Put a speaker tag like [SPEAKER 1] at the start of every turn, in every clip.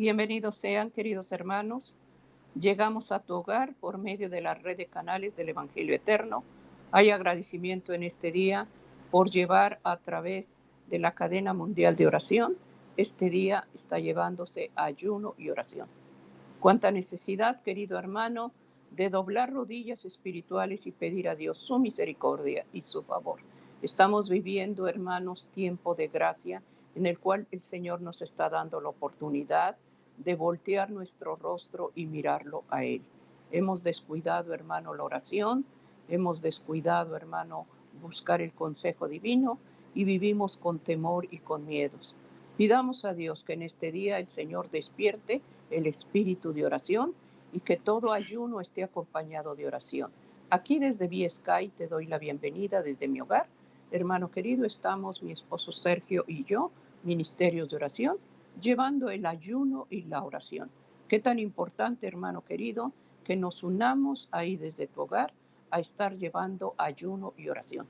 [SPEAKER 1] Bienvenidos sean, queridos hermanos. Llegamos a tu hogar por medio de la red de canales del Evangelio Eterno. Hay agradecimiento en este día por llevar a través de la cadena mundial de oración. Este día está llevándose ayuno y oración. Cuánta necesidad, querido hermano, de doblar rodillas espirituales y pedir a Dios su misericordia y su favor. Estamos viviendo, hermanos, tiempo de gracia en el cual el Señor nos está dando la oportunidad de voltear nuestro rostro y mirarlo a Él. Hemos descuidado, hermano, la oración, hemos descuidado, hermano, buscar el consejo divino y vivimos con temor y con miedos. Pidamos a Dios que en este día el Señor despierte el espíritu de oración y que todo ayuno esté acompañado de oración. Aquí desde Viescay te doy la bienvenida desde mi hogar. Hermano querido, estamos mi esposo Sergio y yo, ministerios de oración, llevando el ayuno y la oración. Qué tan importante, hermano querido, que nos unamos ahí desde tu hogar a estar llevando ayuno y oración.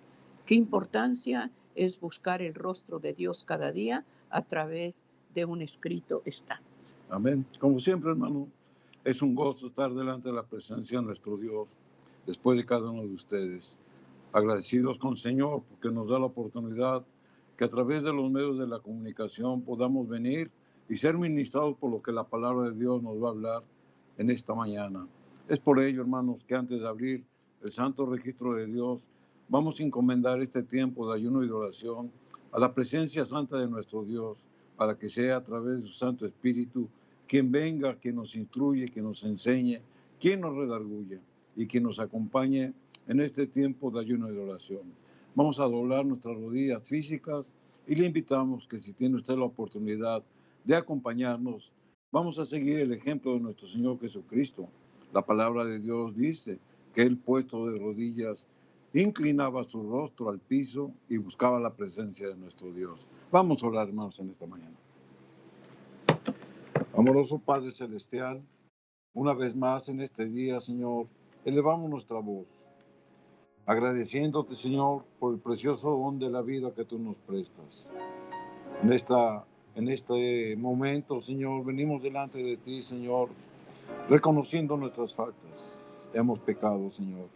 [SPEAKER 1] Qué importancia es buscar el rostro de Dios cada día a través de un escrito está.
[SPEAKER 2] Amén. Como siempre, hermano, es un gozo estar delante de la presencia de nuestro Dios, después de cada uno de ustedes. Agradecidos con el Señor porque nos da la oportunidad que a través de los medios de la comunicación podamos venir y ser ministrados por lo que la palabra de Dios nos va a hablar en esta mañana. Es por ello, hermanos, que antes de abrir el santo registro de Dios, vamos a encomendar este tiempo de ayuno y de oración a la presencia santa de nuestro Dios, para que sea a través de su Santo Espíritu quien venga, quien nos instruye, quien nos enseñe, quien nos redarguya y quien nos acompañe en este tiempo de ayuno y de oración. Vamos a doblar nuestras rodillas físicas y le invitamos que si tiene usted la oportunidad de acompañarnos, vamos a seguir el ejemplo de nuestro Señor Jesucristo. La palabra de Dios dice que Él, puesto de rodillas, inclinaba su rostro al piso y buscaba la presencia de nuestro Dios. Vamos a orar, hermanos, en esta mañana. Amoroso Padre Celestial, una vez más en este día, Señor, elevamos nuestra voz, agradeciéndote, Señor, por el precioso don de la vida que tú nos prestas. En este momento, Señor, venimos delante de ti, Señor, reconociendo nuestras faltas. Hemos pecado, Señor.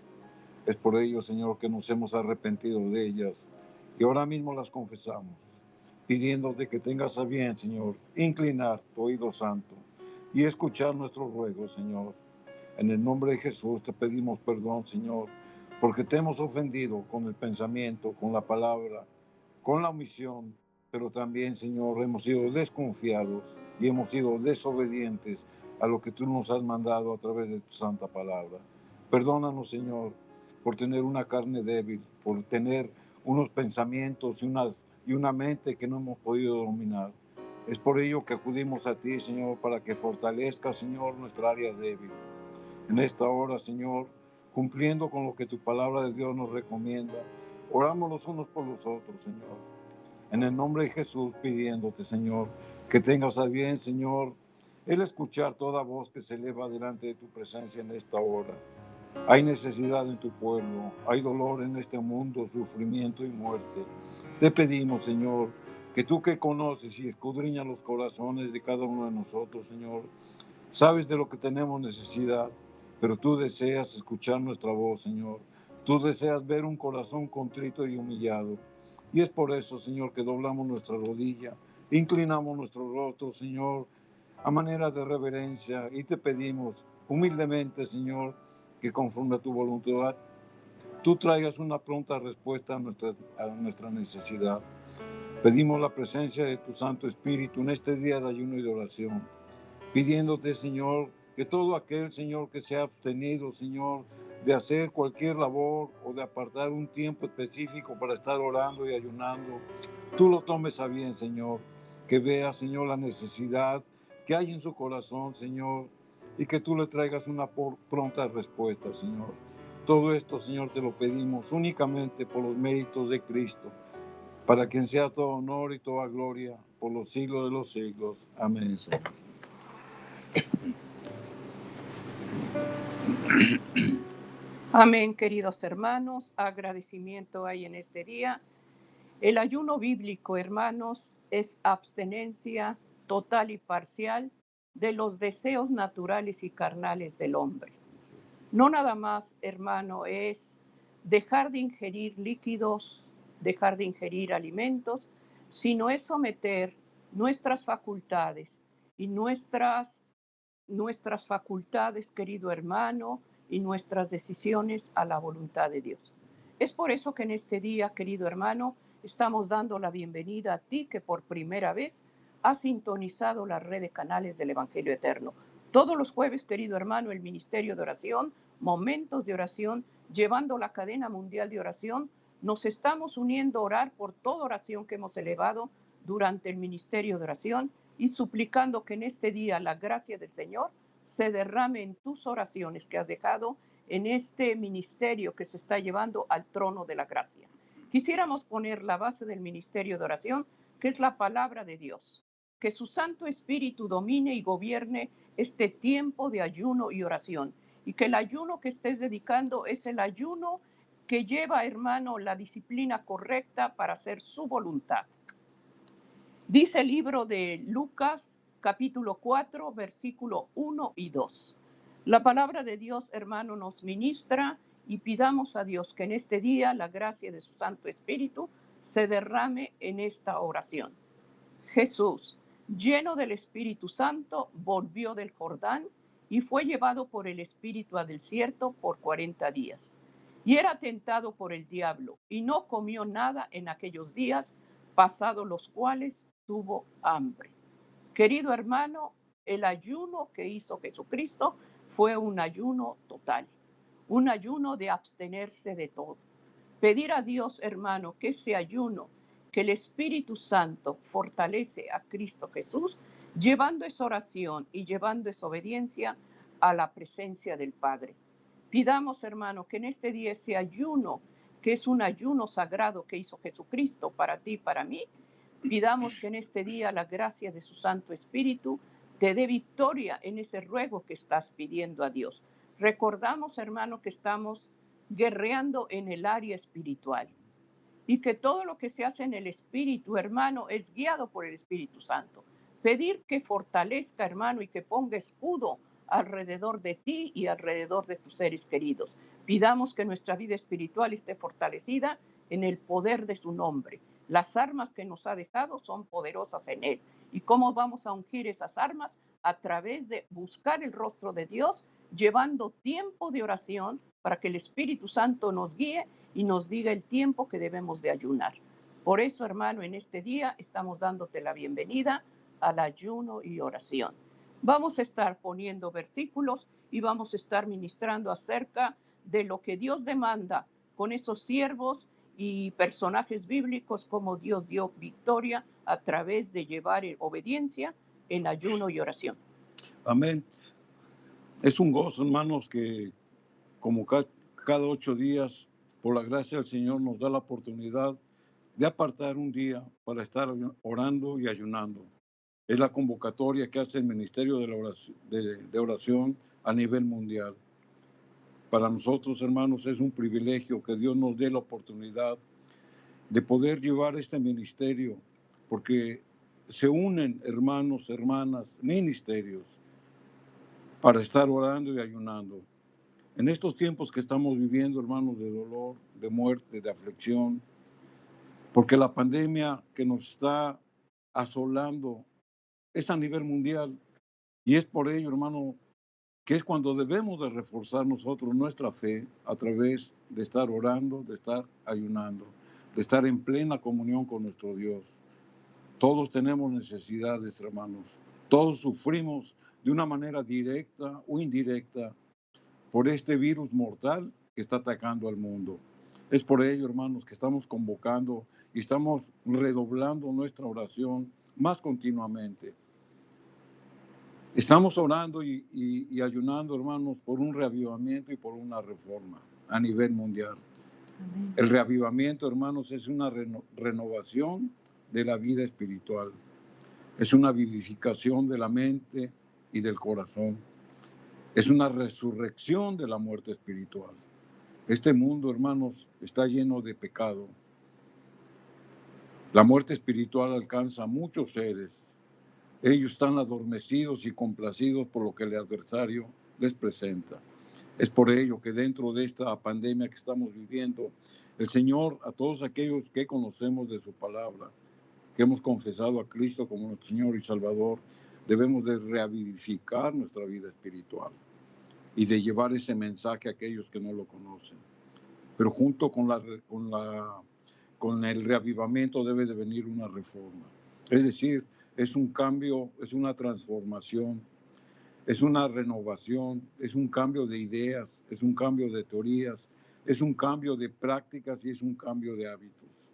[SPEAKER 2] Es por ello, Señor, que nos hemos arrepentido de ellas y ahora mismo las confesamos, pidiéndote que tengas a bien, Señor, inclinar tu oído santo y escuchar nuestros ruegos, Señor. En el nombre de Jesús te pedimos perdón, Señor, porque te hemos ofendido con el pensamiento, con la palabra, con la omisión, pero también, Señor, hemos sido desconfiados y hemos sido desobedientes a lo que tú nos has mandado a través de tu santa palabra. Perdónanos, Señor, por tener una carne débil, por tener unos pensamientos y una mente que no hemos podido dominar. Es por ello que acudimos a ti, Señor, para que fortalezca, Señor, nuestra área débil. En esta hora, Señor, cumpliendo con lo que tu palabra de Dios nos recomienda, oramos los unos por los otros, Señor. En el nombre de Jesús, pidiéndote, Señor, que tengas a bien, Señor, el escuchar toda voz que se eleva delante de tu presencia en esta hora. Hay necesidad en tu pueblo, hay dolor en este mundo, sufrimiento y muerte. Te pedimos, Señor, que tú que conoces y escudriñas los corazones de cada uno de nosotros, Señor, sabes de lo que tenemos necesidad, pero tú deseas escuchar nuestra voz, Señor. Tú deseas ver un corazón contrito y humillado. Y es por eso, Señor, que doblamos nuestra rodilla, inclinamos nuestro rostro, Señor, a manera de reverencia, y te pedimos humildemente, Señor, que conforme a tu voluntad, tú traigas una pronta respuesta a nuestra necesidad. Pedimos la presencia de tu Santo Espíritu en este día de ayuno y de oración, pidiéndote, Señor, que todo aquel, Señor, que se ha abstenido, Señor, de hacer cualquier labor o de apartar un tiempo específico para estar orando y ayunando, tú lo tomes a bien, Señor, que vea, Señor, la necesidad que hay en su corazón, Señor, y que tú le traigas una pronta respuesta, Señor. Todo esto, Señor, te lo pedimos únicamente por los méritos de Cristo, para quien sea todo honor y toda gloria por los siglos de los siglos. Amén, Señor.
[SPEAKER 1] Amén, queridos hermanos. Agradecimiento hay en este día. El ayuno bíblico, hermanos, es abstenencia total y parcial de los deseos naturales y carnales del hombre. No nada más, hermano, es dejar de ingerir líquidos, dejar de ingerir alimentos, sino es someter nuestras facultades y nuestras facultades, querido hermano, y nuestras decisiones a la voluntad de Dios. Es por eso que en este día, querido hermano, estamos dando la bienvenida a ti que por primera vez has sintonizado la red de canales del Evangelio Eterno. Todos los jueves, querido hermano, el Ministerio de Oración, momentos de oración, llevando la cadena mundial de oración, nos estamos uniendo a orar por toda oración que hemos elevado durante el Ministerio de Oración y suplicando que en este día la gracia del Señor se derrame en tus oraciones que has dejado en este ministerio que se está llevando al trono de la gracia. Quisiéramos poner la base del ministerio de oración, que es la palabra de Dios. Que su Santo Espíritu domine y gobierne este tiempo de ayuno y oración. Y que el ayuno que estés dedicando es el ayuno que lleva, hermano, la disciplina correcta para hacer su voluntad. Dice el libro de Lucas, capítulo 4, versículo 1 y 2. La palabra de Dios, hermano, nos ministra y pidamos a Dios que en este día la gracia de su Santo Espíritu se derrame en esta oración. Jesús, lleno del Espíritu Santo, volvió del Jordán y fue llevado por el Espíritu al desierto por 40 días. Y era tentado por el diablo y no comió nada en aquellos días, pasados los cuales tuvo hambre. Querido hermano, el ayuno que hizo Jesucristo fue un ayuno total, un ayuno de abstenerse de todo. Pedir a Dios, hermano, que ese ayuno, que el Espíritu Santo fortalece a Cristo Jesús, llevando esa oración y llevando esa obediencia a la presencia del Padre. Pidamos, hermano, que en este día ese ayuno, que es un ayuno sagrado que hizo Jesucristo para ti y para mí, pidamos que en este día la gracia de su Santo Espíritu te dé victoria en ese ruego que estás pidiendo a Dios. Recordamos, hermano, que estamos guerreando en el área espiritual y que todo lo que se hace en el Espíritu, hermano, es guiado por el Espíritu Santo. Pedir que fortalezca, hermano, y que ponga escudo alrededor de ti y alrededor de tus seres queridos. Pidamos que nuestra vida espiritual esté fortalecida en el poder de su nombre. Las armas que nos ha dejado son poderosas en él. ¿Y cómo vamos a ungir esas armas? A través de buscar el rostro de Dios, llevando tiempo de oración para que el Espíritu Santo nos guíe y nos diga el tiempo que debemos de ayunar. Por eso, hermano, en este día estamos dándote la bienvenida al ayuno y oración. Vamos a estar poniendo versículos y vamos a estar ministrando acerca de lo que Dios demanda con esos siervos y personajes bíblicos, como Dios dio victoria a través de llevar en obediencia en ayuno y oración.
[SPEAKER 2] Amén. Es un gozo, hermanos, que como cada 8 días, por la gracia del Señor, nos da la oportunidad de apartar un día para estar orando y ayunando. Es la convocatoria que hace el Ministerio de Oración a nivel mundial. Para nosotros, hermanos, es un privilegio que Dios nos dé la oportunidad de poder llevar este ministerio, porque se unen hermanos, hermanas, ministerios para estar orando y ayunando. En estos tiempos que estamos viviendo, hermanos, de dolor, de muerte, de aflicción, porque la pandemia que nos está asolando es a nivel mundial, y es por ello, hermano, que es cuando debemos de reforzar nosotros nuestra fe a través de estar orando, de estar ayunando, de estar en plena comunión con nuestro Dios. Todos tenemos necesidades, hermanos. Todos sufrimos de una manera directa o indirecta por este virus mortal que está atacando al mundo. Es por ello, hermanos, que estamos convocando y estamos redoblando nuestra oración más continuamente. Estamos orando y ayunando, hermanos, por un reavivamiento y por una reforma a nivel mundial. Amén. El reavivamiento, hermanos, es una renovación de la vida espiritual. Es una vivificación de la mente y del corazón. Es una resurrección de la muerte espiritual. Este mundo, hermanos, está lleno de pecado. La muerte espiritual alcanza a muchos seres Ellos están adormecidos y complacidos por lo que el adversario les presenta. Es por ello que dentro de esta pandemia que estamos viviendo, el Señor, a todos aquellos que conocemos de su palabra, que hemos confesado a Cristo como nuestro Señor y Salvador, debemos de revivificar nuestra vida espiritual y de llevar ese mensaje a aquellos que no lo conocen. Pero junto con el reavivamiento debe de venir una reforma. Es decir, es un cambio, es una transformación, es una renovación, es un cambio de ideas, es un cambio de teorías, es un cambio de prácticas y es un cambio de hábitos.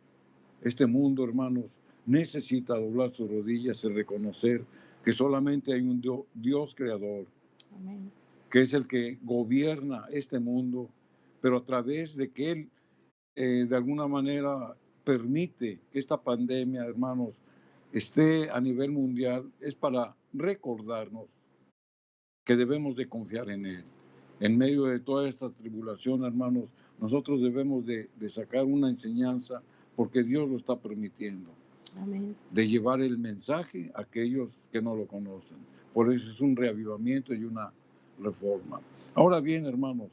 [SPEAKER 2] Este mundo, hermanos, necesita doblar sus rodillas y reconocer que solamente hay un Dios creador. Amén. Que es el que gobierna este mundo, pero a través de que Él de alguna manera permite que esta pandemia, hermanos, esté a nivel mundial, es para recordarnos que debemos de confiar en Él. En medio de toda esta tribulación, hermanos, nosotros debemos de sacar una enseñanza porque Dios lo está permitiendo. Amén. De llevar el mensaje a aquellos que no lo conocen. Por eso es un reavivamiento y una reforma. Ahora bien, hermanos,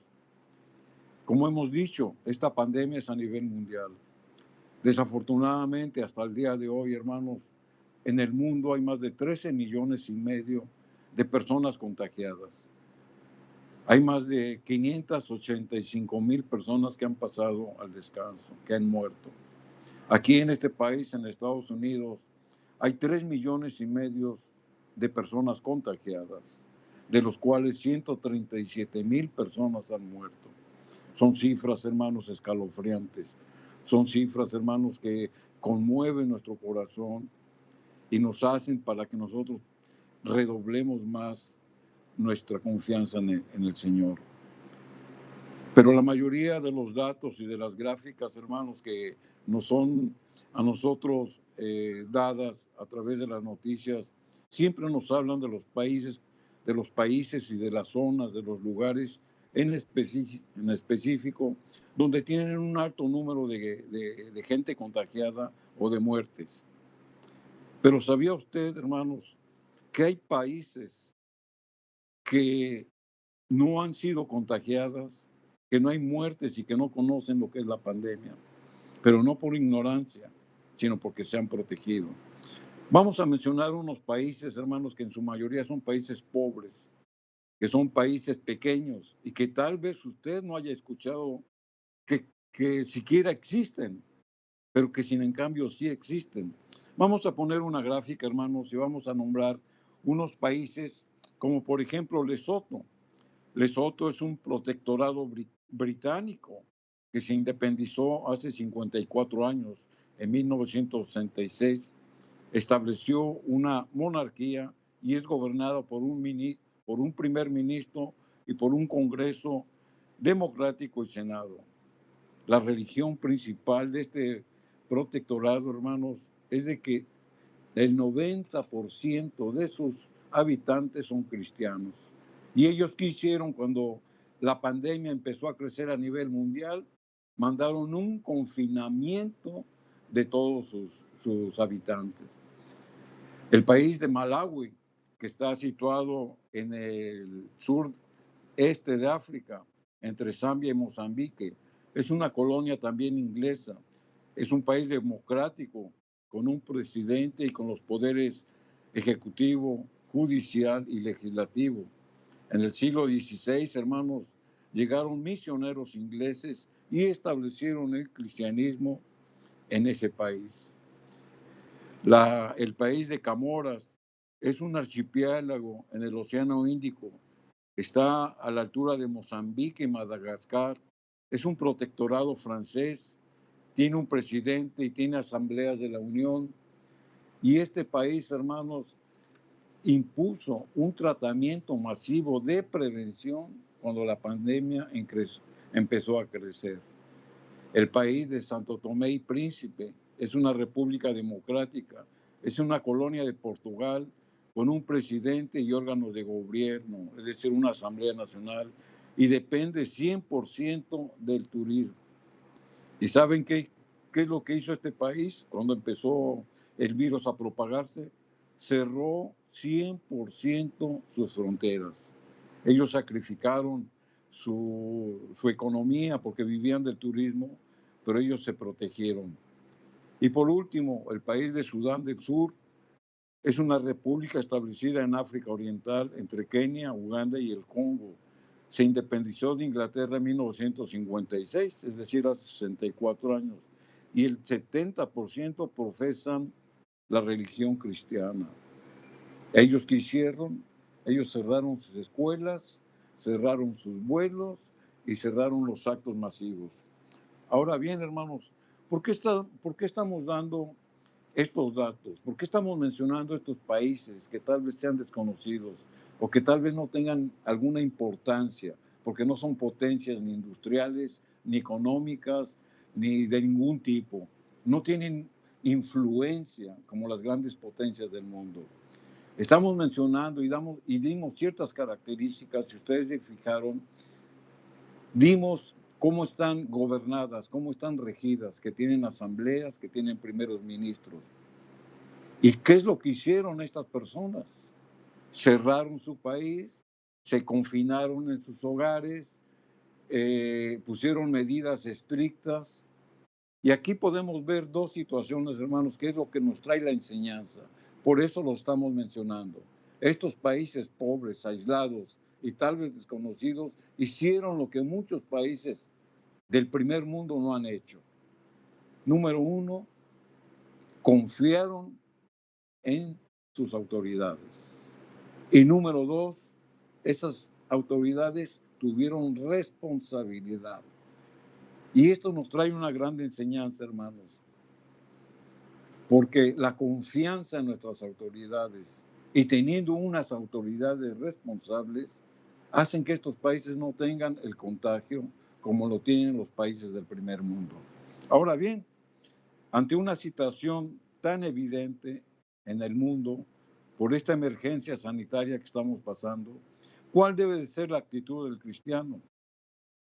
[SPEAKER 2] como hemos dicho, esta pandemia es a nivel mundial. Desafortunadamente, hasta el día de hoy, hermanos, en el mundo hay más de 13,5 millones de personas contagiadas. Hay más de 585,000 personas que han pasado al descanso, que han muerto. Aquí en este país, en Estados Unidos, hay 3,5 millones de personas contagiadas, de los cuales 137,000 personas han muerto. Son cifras, hermanos, escalofriantes. Son cifras, hermanos, que conmueven nuestro corazón y nos hacen para que nosotros redoblemos más nuestra confianza en el Señor. Pero la mayoría de los datos y de las gráficas, hermanos, que nos son a nosotros dadas a través de las noticias, siempre nos hablan de los países y de las zonas, de los lugares en específico, donde tienen un alto número de gente contagiada o de muertes. Pero ¿sabía usted, hermanos, que hay países que no han sido contagiadas, que no hay muertes y que no conocen lo que es la pandemia? Pero no por ignorancia, sino porque se han protegido. Vamos a mencionar unos países, hermanos, que en su mayoría son países pobres, que son países pequeños y que tal vez usted no haya escuchado que siquiera existen, pero que sin en cambio sí existen. Vamos a poner una gráfica, hermanos, y vamos a nombrar unos países como por ejemplo Lesoto. Lesoto es un protectorado británico que se independizó hace 54 años, en 1966. Estableció una monarquía y es gobernada por un primer ministro y por un congreso democrático y senado. La religión principal de este protectorado, hermanos, es de que el 90% de sus habitantes son cristianos. Y ellos quisieron, cuando la pandemia empezó a crecer a nivel mundial, mandaron un confinamiento de todos sus habitantes. El país de Malawi, que está situado en el sureste de África, entre Zambia y Mozambique, es una colonia también inglesa. Es un país democrático, con un presidente y con los poderes ejecutivo, judicial y legislativo. En el siglo XVI, hermanos, llegaron misioneros ingleses y establecieron el cristianismo en ese país. El país de Comoras es un archipiélago en el Océano Índico. Está a la altura de Mozambique y Madagascar. Es un protectorado francés. Tiene un presidente y tiene asambleas de la Unión. Y este país, hermanos, impuso un tratamiento masivo de prevención cuando la pandemia empezó a crecer. El país de Santo Tomé y Príncipe es una república democrática, es una colonia de Portugal con un presidente y órganos de gobierno, es decir, una asamblea nacional, y depende 100% del turismo. ¿Y saben qué es lo que hizo este país cuando empezó el virus a propagarse? Cerró 100% sus fronteras. Ellos sacrificaron su economía porque vivían del turismo, pero ellos se protegieron. Y por último, el país de Sudán del Sur es una república establecida en África Oriental entre Kenia, Uganda y el Congo. Se independizó de Inglaterra en 1956, es decir, hace 64 años. Y el 70% profesan la religión cristiana. Ellos qué hicieron, ellos cerraron sus escuelas, cerraron sus vuelos y cerraron los actos masivos. Ahora bien, hermanos, ¿por qué estamos dando estos datos? ¿Por qué estamos mencionando estos países que tal vez sean desconocidos o que tal vez no tengan alguna importancia? Porque no son potencias ni industriales, ni económicas, ni de ningún tipo. No tienen influencia como las grandes potencias del mundo. Estamos mencionando y dimos ciertas características, si ustedes se fijaron, dimos cómo están gobernadas, cómo están regidas, que tienen asambleas, que tienen primeros ministros. ¿Y qué es lo que hicieron estas personas? Cerraron su país, se confinaron en sus hogares, pusieron medidas estrictas. Y aquí podemos ver dos situaciones, hermanos, que es lo que nos trae la enseñanza. Por eso lo estamos mencionando. Estos países pobres, aislados y tal vez desconocidos, hicieron lo que muchos países del primer mundo no han hecho. Número uno, confiaron en sus autoridades. Y número dos, esas autoridades tuvieron responsabilidad. Y esto nos trae una gran enseñanza, hermanos, porque la confianza en nuestras autoridades y teniendo unas autoridades responsables hacen que estos países no tengan el contagio como lo tienen los países del primer mundo. Ahora bien, ante una situación tan evidente en el mundo por esta emergencia sanitaria que estamos pasando, ¿cuál debe de ser la actitud del cristiano?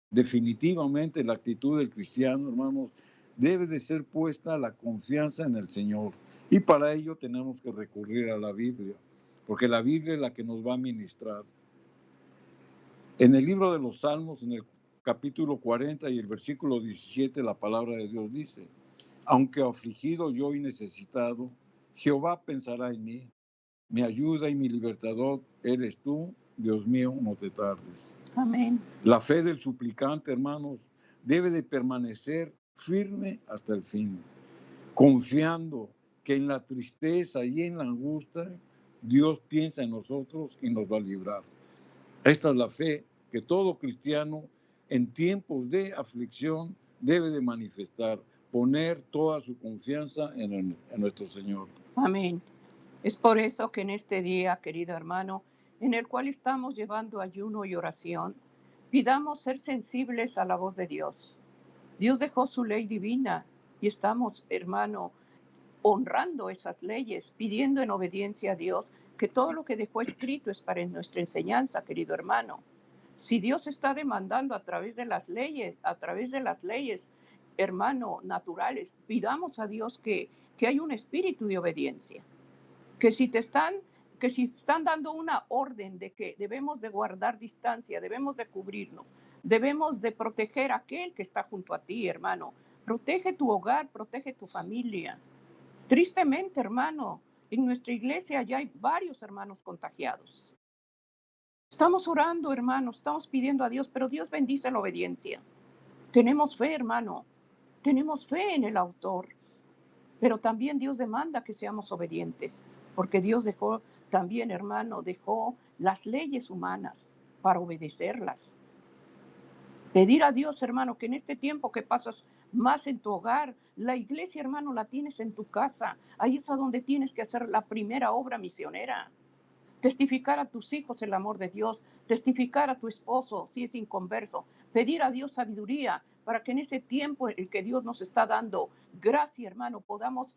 [SPEAKER 2] Definitivamente la actitud del cristiano, hermanos, debe de ser puesta la confianza en el Señor. Y para ello tenemos que recurrir a la Biblia, porque la Biblia es la que nos va a ministrar. En el libro de los Salmos, en el capítulo 40 y el versículo 17, la palabra de Dios dice: aunque afligido yo y necesitado, Jehová pensará en mí. Mi ayuda y mi libertador eres tú, Dios mío, no te tardes.
[SPEAKER 1] Amén.
[SPEAKER 2] La fe del suplicante, hermanos, debe de permanecer firme hasta el fin, confiando que en la tristeza y en la angustia Dios piensa en nosotros y nos va a librar. Esta es la fe que todo cristiano en tiempos de aflicción debe de manifestar, poner toda su confianza en nuestro Señor.
[SPEAKER 1] Amén. Es por eso que en este día, querido hermano, en el cual estamos llevando ayuno y oración, pidamos ser sensibles a la voz de Dios. Dios dejó su ley divina y estamos, hermano, honrando esas leyes, pidiendo en obediencia a Dios que todo lo que dejó escrito es para nuestra enseñanza, querido hermano. Si Dios está demandando a través de las leyes, hermano, naturales, pidamos a Dios que hay un espíritu de obediencia, que si están dando una orden de que debemos de guardar distancia, debemos de cubrirnos, debemos de proteger a aquel que está junto a ti, hermano. Protege tu hogar, protege tu familia. Tristemente, hermano, en nuestra iglesia ya hay varios hermanos contagiados. Estamos orando, hermano, estamos pidiendo a Dios, pero Dios bendice la obediencia. Tenemos fe, hermano, tenemos fe en el autor, pero también Dios demanda que seamos obedientes, porque Dios dejó también, hermano, dejó las leyes humanas para obedecerlas. Pedir a Dios, hermano, que en este tiempo que pasas más en tu hogar, la iglesia, hermano, la tienes en tu casa. Ahí es a donde tienes que hacer la primera obra misionera. Testificar a tus hijos el amor de Dios, testificar a tu esposo si es inconverso, pedir a Dios sabiduría para que en ese tiempo el que Dios nos está dando, gracia, hermano, podamos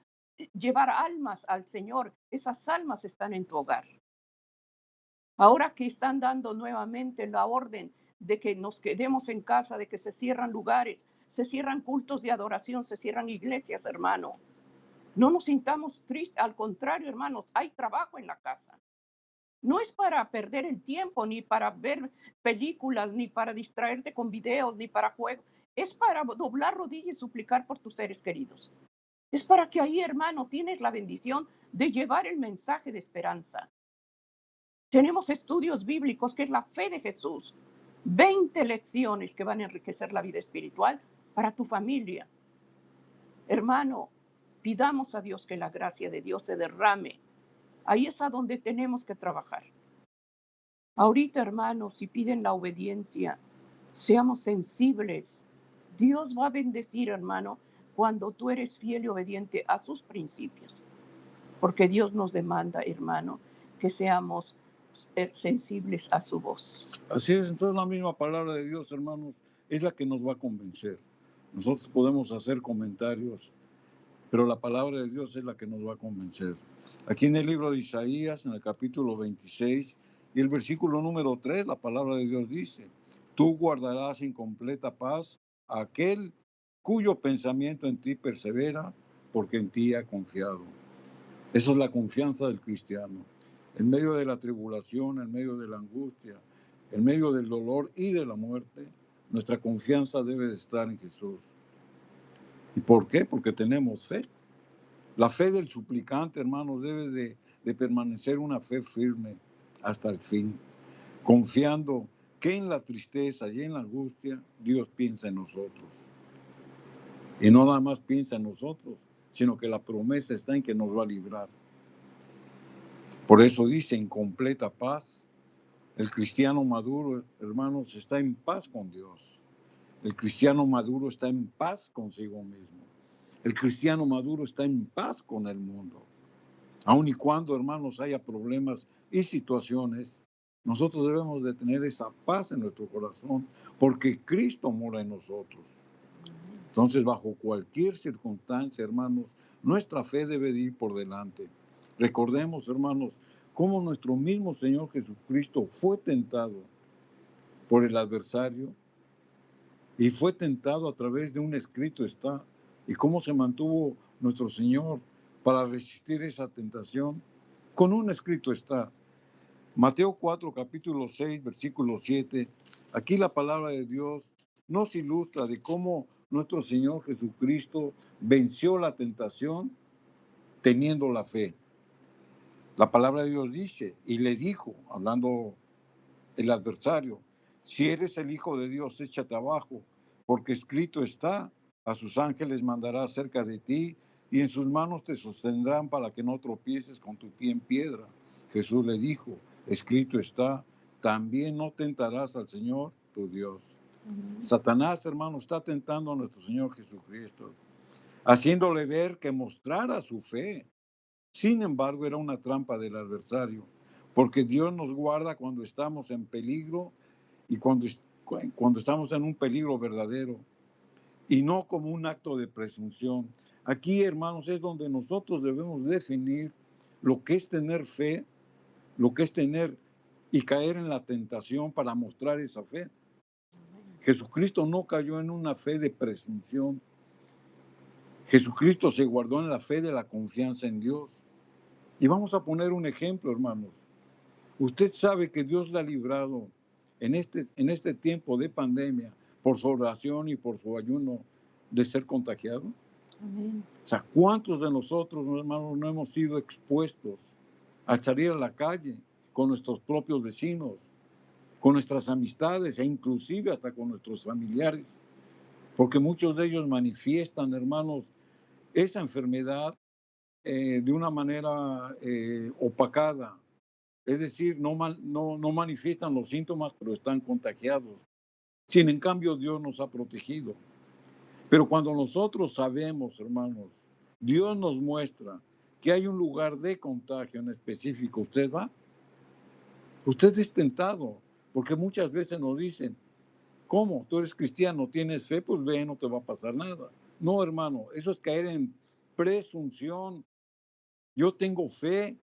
[SPEAKER 1] llevar almas al Señor. Esas almas están en tu hogar. Ahora que están dando nuevamente la orden de que nos quedemos en casa, de que se cierran lugares, se cierran cultos de adoración, se cierran iglesias, hermano. No nos sintamos tristes, al contrario, hermanos, hay trabajo en la casa. No es para perder el tiempo, ni para ver películas, ni para distraerte con videos, ni para juegos. Es para doblar rodillas y suplicar por tus seres queridos. Es para que ahí, hermano, tienes la bendición de llevar el mensaje de esperanza. Tenemos estudios bíblicos que es la fe de Jesús. 20 lecciones que van a enriquecer la vida espiritual para tu familia. Hermano, pidamos a Dios que la gracia de Dios se derrame. Ahí es a donde tenemos que trabajar. Ahorita, hermanos, si piden la obediencia, seamos sensibles. Dios va a bendecir, hermano, cuando tú eres fiel y obediente a sus principios. Porque Dios nos demanda, hermano, que seamos sensibles a su voz.
[SPEAKER 2] Así es, entonces la misma palabra de Dios, hermanos, es la que nos va a convencer. Nosotros podemos hacer comentarios, pero la palabra de Dios es la que nos va a convencer. Aquí en el libro de Isaías, en el capítulo 26 y el versículo número 3, la palabra de Dios dice: tú guardarás en completa paz a aquel cuyo pensamiento en ti persevera, porque en ti ha confiado. Esa es la confianza del cristiano. En medio de la tribulación, en medio de la angustia, en medio del dolor y de la muerte, nuestra confianza debe de estar en Jesús. ¿Y por qué? Porque tenemos fe. La fe del suplicante, hermanos, debe de permanecer una fe firme hasta el fin, confiando que en la tristeza y en la angustia Dios piensa en nosotros. Y no nada más piensa en nosotros, sino que la promesa está en que nos va a librar. Por eso dice, en completa paz. El cristiano maduro, hermanos, está en paz con Dios. El cristiano maduro está en paz consigo mismo. El cristiano maduro está en paz con el mundo. Aun y cuando, hermanos, haya problemas y situaciones, nosotros debemos de tener esa paz en nuestro corazón, porque Cristo mora en nosotros. Entonces, bajo cualquier circunstancia, hermanos, nuestra fe debe de ir por delante. Recordemos, hermanos, cómo nuestro mismo Señor Jesucristo fue tentado por el adversario y fue tentado a través de un escrito está, y cómo se mantuvo nuestro Señor para resistir esa tentación. Con un escrito está. Mateo 4, capítulo 6, versículo 7. Aquí la palabra de Dios nos ilustra de cómo nuestro Señor Jesucristo venció la tentación teniendo la fe. La palabra de Dios dice, y le dijo, hablando el adversario: si eres el Hijo de Dios, échate abajo, porque escrito está, a sus ángeles mandará cerca de ti, y en sus manos te sostendrán para que no tropieces con tu pie en piedra. Jesús le dijo, escrito está, también no tentarás al Señor tu Dios. Satanás, hermano, está tentando a nuestro Señor Jesucristo, haciéndole ver que mostrara su fe. Sin embargo, era una trampa del adversario, porque Dios nos guarda cuando estamos en peligro y cuando estamos en un peligro verdadero, y no como un acto de presunción. Aquí, hermanos, es donde nosotros debemos definir lo que es tener fe, lo que es tener y caer en la tentación para mostrar esa fe. Jesucristo no cayó en una fe de presunción. Jesucristo se guardó en la fe de la confianza en Dios. Y vamos a poner un ejemplo, hermanos. Usted sabe que Dios le ha librado en este tiempo de pandemia por su oración y por su ayuno de ser contagiado.
[SPEAKER 1] Amén.
[SPEAKER 2] O sea, ¿cuántos de nosotros, hermanos, no hemos sido expuestos al salir a la calle con nuestros propios vecinos, con nuestras amistades e inclusive hasta con nuestros familiares? Porque muchos de ellos manifiestan, hermanos, esa enfermedad de una manera opacada. Es decir, no manifiestan los síntomas, pero están contagiados. Sin en cambio, Dios nos ha protegido. Pero cuando nosotros sabemos, hermanos, Dios nos muestra que hay un lugar de contagio en específico, ¿usted va? Usted es tentado, porque muchas veces nos dicen, ¿cómo? Tú eres cristiano, tienes fe, pues ve, no te va a pasar nada. No, hermano, eso es caer en presunción. Yo tengo fe,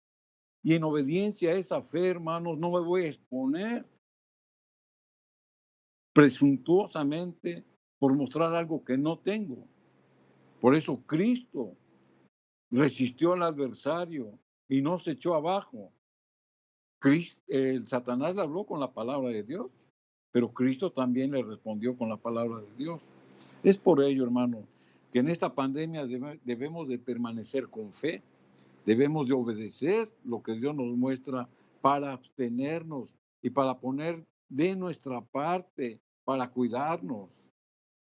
[SPEAKER 2] y en obediencia a esa fe, hermanos, no me voy a exponer presuntuosamente por mostrar algo que no tengo. Por eso Cristo resistió al adversario y no se echó abajo. El Satanás le habló con la palabra de Dios, pero Cristo también le respondió con la palabra de Dios. Es por ello, hermano, que en esta pandemia debemos de permanecer con fe, debemos de obedecer lo que Dios nos muestra para abstenernos y para poner de nuestra parte, para cuidarnos.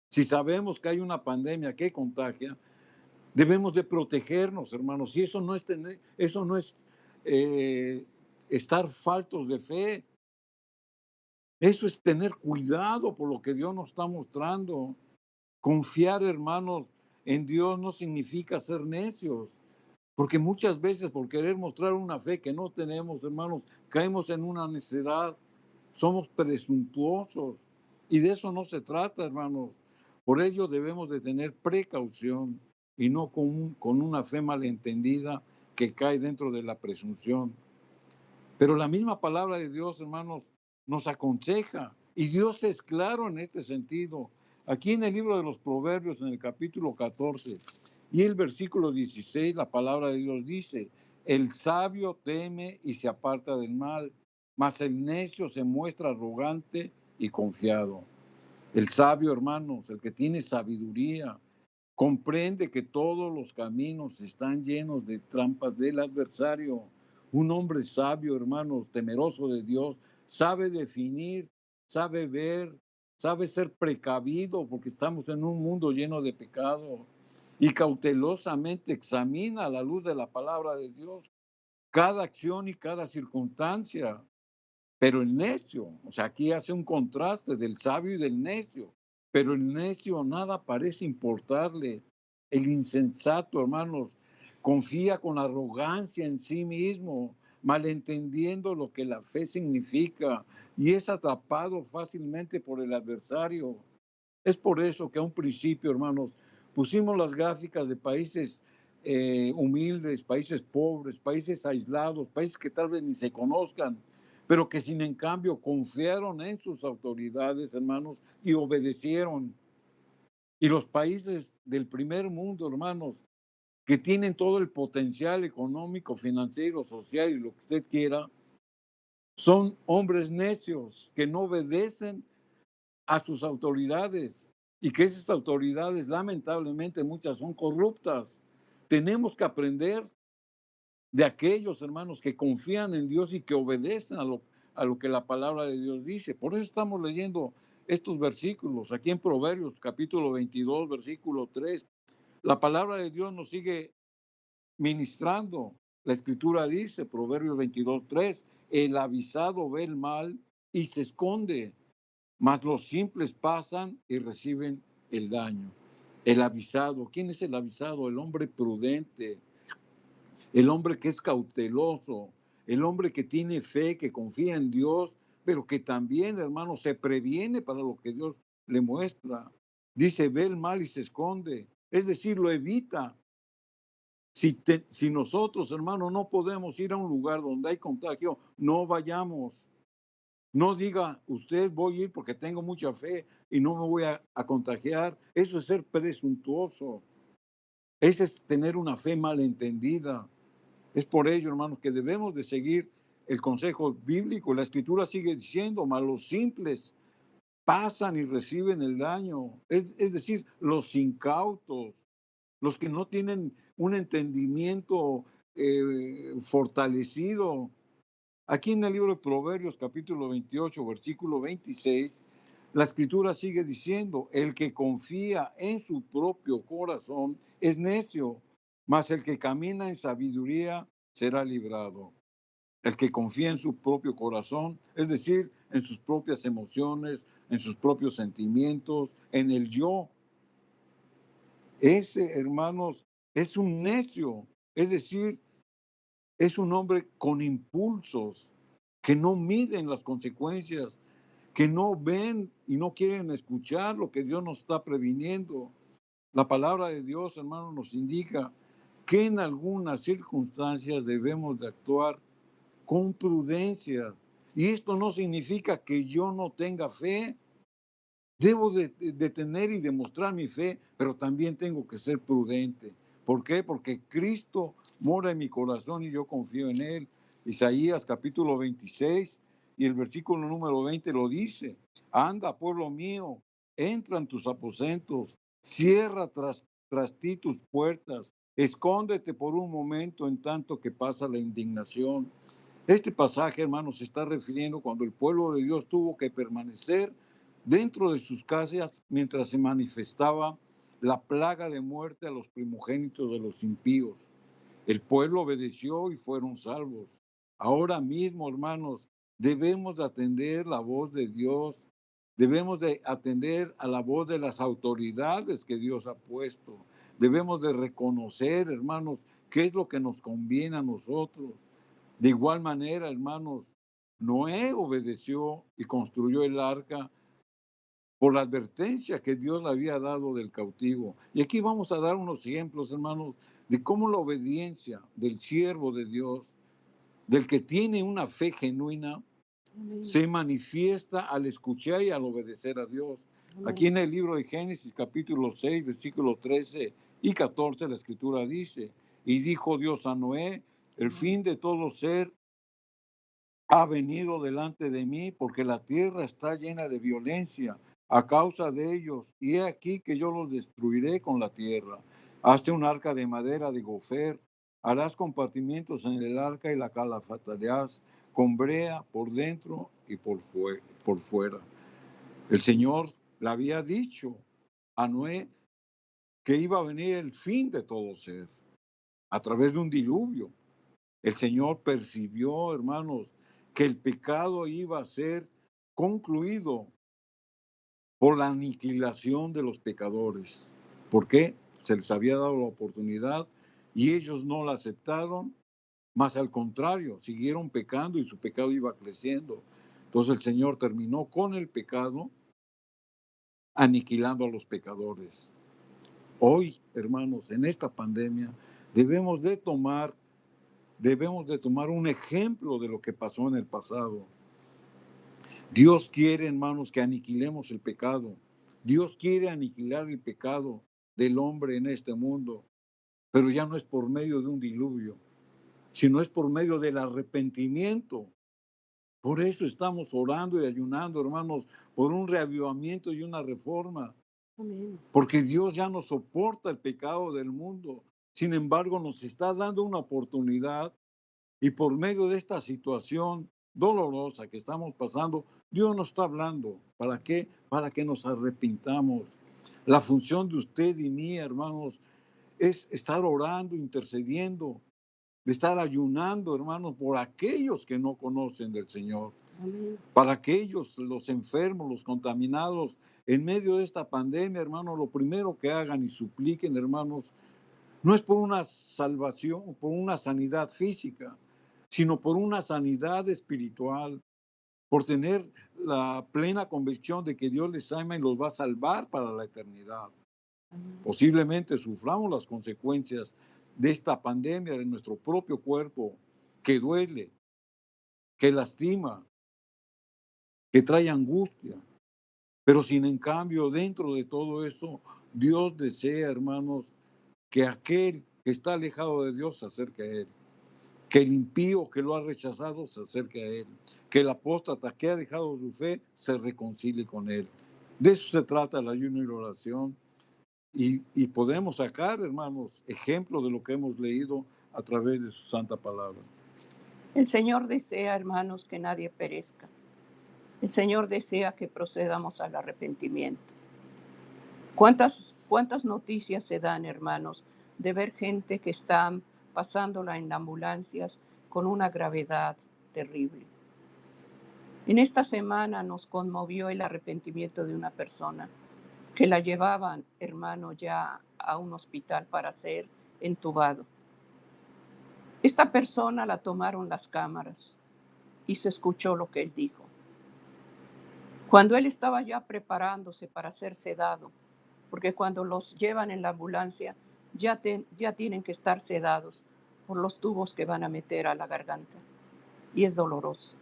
[SPEAKER 2] Si sabemos que hay una pandemia que contagia, debemos de protegernos, hermanos. Y eso no es eh, estar faltos de fe. Eso es tener cuidado por lo que Dios nos está mostrando. Confiar, hermanos, en Dios no significa ser necios, porque muchas veces por querer mostrar una fe que no tenemos, hermanos, caemos en una necedad, somos presuntuosos y de eso no se trata, hermanos. Por ello debemos de tener precaución y no con una fe malentendida que cae dentro de la presunción. Pero la misma palabra de Dios, hermanos, nos aconseja y Dios es claro en este sentido. Aquí en el libro de los Proverbios, en el capítulo 14 y el versículo 16, la palabra de Dios dice: el sabio teme y se aparta del mal, mas el necio se muestra arrogante y confiado. El sabio, hermanos, el que tiene sabiduría, comprende que todos los caminos están llenos de trampas del adversario. Un hombre sabio, hermanos, temeroso de Dios, sabe definir, sabe ver, sabe ser precavido, porque estamos en un mundo lleno de pecado, y cautelosamente examina a la luz de la palabra de Dios cada acción y cada circunstancia. Pero el necio, o sea, aquí hace un contraste del sabio y del necio, pero el necio nada parece importarle. El insensato, hermanos, confía con arrogancia en sí mismo, malentendiendo lo que la fe significa, y es atrapado fácilmente por el adversario. Es por eso que a un principio, hermanos, pusimos las gráficas de países humildes, países pobres, países aislados, países que tal vez ni se conozcan, pero que sin en cambio confiaron en sus autoridades, hermanos, y obedecieron. Y los países del primer mundo, hermanos, que tienen todo el potencial económico, financiero, social y lo que usted quiera, son hombres necios que no obedecen a sus autoridades y que esas autoridades lamentablemente muchas son corruptas. Tenemos que aprender de aquellos hermanos que confían en Dios y que obedecen a lo que la palabra de Dios dice. Por eso estamos leyendo estos versículos aquí en Proverbios capítulo 22, versículo 3. La palabra de Dios nos sigue ministrando. La escritura dice, Proverbios 22, 3, el avisado ve el mal y se esconde, mas los simples pasan y reciben el daño. El avisado, ¿quién es el avisado? El hombre prudente, el hombre que es cauteloso, el hombre que tiene fe, que confía en Dios, pero que también, hermano, se previene para lo que Dios le muestra. Dice, ve el mal y se esconde, es decir, lo evita. Si nosotros, hermano, no podemos ir a un lugar donde hay contagio, no vayamos. No diga usted voy a ir porque tengo mucha fe y no me voy a contagiar. Eso es ser presuntuoso. Ese es tener una fe malentendida. Es por ello, hermanos, que debemos de seguir el consejo bíblico. La escritura sigue diciendo, mas los simples pasan y reciben el daño. Es decir, los incautos, los que no tienen un entendimiento fortalecido. Aquí en el libro de Proverbios, capítulo 28, versículo 26, la escritura sigue diciendo, el que confía en su propio corazón es necio, mas el que camina en sabiduría será librado. El que confía en su propio corazón, es decir, en sus propias emociones, en sus propios sentimientos, en el yo. Ese, hermanos, es un necio, es decir, es un hombre con impulsos que no miden las consecuencias, que no ven y no quieren escuchar lo que Dios nos está previniendo. La palabra de Dios, hermano, nos indica que en algunas circunstancias debemos de actuar con prudencia. Y esto no significa que yo no tenga fe. Debo de tener y demostrar mi fe, pero también tengo que ser prudente. ¿Por qué? Porque Cristo mora en mi corazón y yo confío en Él. Isaías capítulo 26 y el versículo número 20 lo dice. Anda, pueblo mío, entra en tus aposentos, cierra tras ti tus puertas, escóndete por un momento en tanto que pasa la indignación. Este pasaje, hermanos, se está refiriendo cuando el pueblo de Dios tuvo que permanecer dentro de sus casas mientras se manifestaba la plaga de muerte a los primogénitos de los impíos. El pueblo obedeció y fueron salvos. Ahora mismo, hermanos, debemos de atender la voz de Dios, debemos de atender a la voz de las autoridades que Dios ha puesto. Debemos de reconocer, hermanos, qué es lo que nos conviene a nosotros. De igual manera, hermanos, Noé obedeció y construyó el arca por la advertencia que Dios le había dado del cautivo. Y aquí vamos a dar unos ejemplos, hermanos, de cómo la obediencia del siervo de Dios, del que tiene una fe genuina, se manifiesta al escuchar y al obedecer a Dios. Aquí en el libro de Génesis, capítulo 6, versículos 13 y 14, la escritura dice, y dijo Dios a Noé, el fin de todo ser ha venido delante de mí, porque la tierra está llena de violencia a causa de ellos, y he aquí que yo los destruiré con la tierra. Hazte un arca de madera de gofer, harás compartimientos en el arca y la calafatarás con brea por dentro y por fuera. El Señor le había dicho a Noé que iba a venir el fin de todo ser a través de un diluvio. El Señor percibió, hermanos, que el pecado iba a ser concluido por la aniquilación de los pecadores. ¿Por qué? Se les había dado la oportunidad y ellos no la aceptaron, más al contrario, siguieron pecando y su pecado iba creciendo. Entonces el Señor terminó con el pecado, aniquilando a los pecadores. Hoy, hermanos, en esta pandemia, debemos de tomar un ejemplo de lo que pasó en el pasado. Dios quiere, hermanos, que aniquilemos el pecado. Dios quiere aniquilar el pecado del hombre en este mundo, pero ya no es por medio de un diluvio, sino es por medio del arrepentimiento. Por eso estamos orando y ayunando, hermanos, por un reavivamiento y una reforma. Amén. Porque Dios ya no soporta el pecado del mundo. Sin embargo, nos está dando una oportunidad y por medio de esta situación dolorosa que estamos pasando, Dios nos está hablando. ¿Para qué? Para que nos arrepintamos. La función de usted y mí, hermanos, es estar orando, intercediendo, de estar ayunando, hermanos, por aquellos que no conocen del Señor. Amén. Para aquellos, los enfermos, los contaminados, en medio de esta pandemia, hermanos, lo primero que hagan y supliquen, hermanos, no es por una salvación, por una sanidad física, sino por una sanidad espiritual, por tener la plena convicción de que Dios les ama y los va a salvar para la eternidad. Posiblemente suframos las consecuencias de esta pandemia en nuestro propio cuerpo, que duele, que lastima, que trae angustia, pero sin en cambio dentro de todo eso, Dios desea, hermanos, que aquel que está alejado de Dios se acerque a Él, que el impío que lo ha rechazado se acerque a Él, que el apóstata que ha dejado su fe se reconcilie con Él. De eso se trata el ayuno y la oración. Y podemos sacar, hermanos, ejemplo de lo que hemos leído a través de su santa palabra.
[SPEAKER 1] El Señor desea, hermanos, que nadie perezca. El Señor desea que procedamos al arrepentimiento. ¿Cuántas noticias se dan, hermanos, de ver gente que están pasándola en ambulancias con una gravedad terrible? En esta semana nos conmovió el arrepentimiento de una persona que la llevaban, hermano, ya a un hospital para ser entubado. Esta persona la tomaron las cámaras y se escuchó lo que él dijo. Cuando él estaba ya preparándose para ser sedado, porque cuando los llevan en la ambulancia ya tienen que estar sedados por los tubos que van a meter a la garganta, y es doloroso.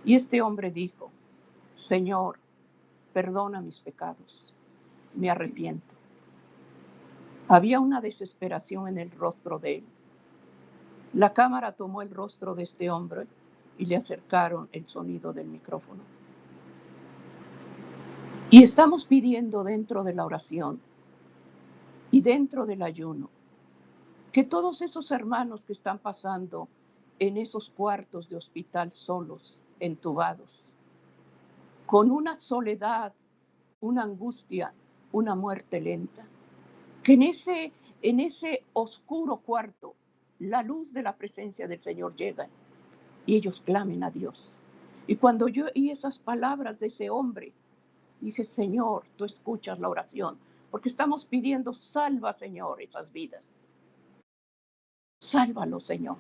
[SPEAKER 1] Y este hombre dijo: Señor, perdona mis pecados, me arrepiento. Había una desesperación en el rostro de él. La cámara tomó el rostro de este hombre y le acercaron el sonido del micrófono. Y estamos pidiendo dentro de la oración y dentro del ayuno que todos esos hermanos que están pasando en esos cuartos de hospital solos, entubados, con una soledad, una angustia, una muerte lenta, que en ese oscuro cuarto la luz de la presencia del Señor llega y ellos clamen a Dios. Y cuando yo oí esas palabras de ese hombre, dije, Señor, tú escuchas la oración, porque estamos pidiendo, salva, Señor, esas vidas. Sálvalo, Señor.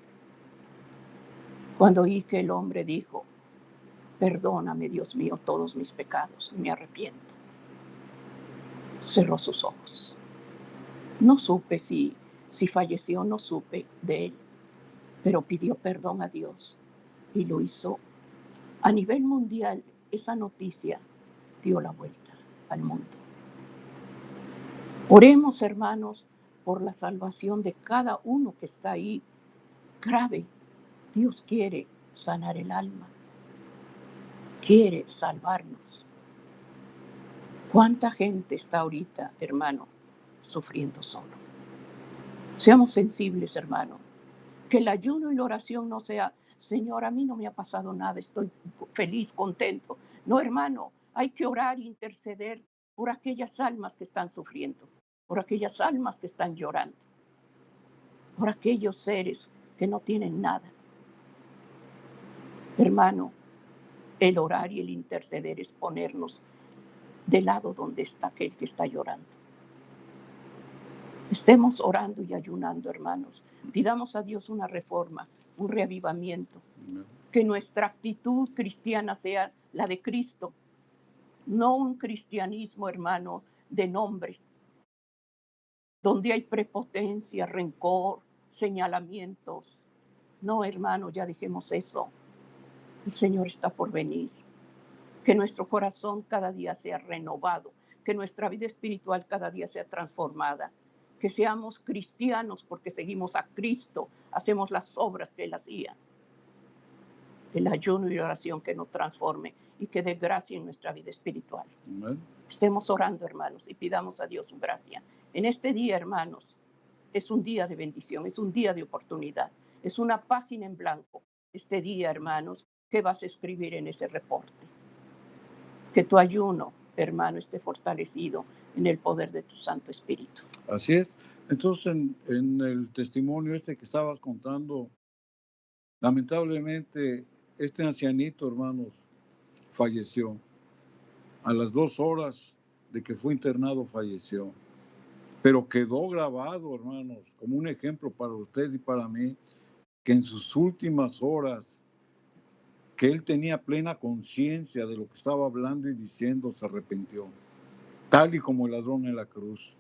[SPEAKER 1] Cuando oí que el hombre dijo, perdóname, Dios mío, todos mis pecados, me arrepiento, cerró sus ojos. No supe si falleció, no supe de él, pero pidió perdón a Dios y lo hizo. A nivel mundial, esa noticia dio la vuelta al mundo. Oremos, hermanos, por la salvación de cada uno que está ahí grave. Dios quiere sanar el alma, quiere salvarnos. ¿Cuánta gente está ahorita, hermano, sufriendo solo? Seamos sensibles, hermano. Que el ayuno y la oración no sea, Señor, a mí no me ha pasado nada, estoy feliz, contento. No, hermano, hay que orar e interceder por aquellas almas que están sufriendo, por aquellas almas que están llorando, por aquellos seres que no tienen nada. Hermano, el orar y el interceder es ponernos del lado donde está aquel que está llorando. Estemos orando y ayunando, hermanos. Pidamos a Dios una reforma, un reavivamiento. Que nuestra actitud cristiana sea la de Cristo, no un cristianismo, hermano, de nombre, donde hay prepotencia, rencor, señalamientos. No, hermano, ya dejemos eso. El Señor está por venir. Que nuestro corazón cada día sea renovado, que nuestra vida espiritual cada día sea transformada, que seamos cristianos porque seguimos a Cristo, hacemos las obras que Él hacía. El ayuno y la oración que nos transforme y que dé gracia en nuestra vida espiritual. Amén. Estemos orando, hermanos, y pidamos a Dios su gracia. En este día, hermanos, es un día de bendición, es un día de oportunidad, es una página en blanco. Este día, hermanos, ¿qué vas a escribir en ese reporte? Que tu ayuno, hermano, esté fortalecido en el poder de tu Santo Espíritu.
[SPEAKER 2] Así es. Entonces, en el testimonio que estabas contando, lamentablemente, este ancianito, hermanos, falleció. A las 2 horas de que fue internado, falleció. Pero quedó grabado, hermanos, como un ejemplo para usted y para mí, que en sus últimas horas, que él tenía plena conciencia de lo que estaba hablando y diciendo, se arrepintió, tal y como el ladrón en la cruz.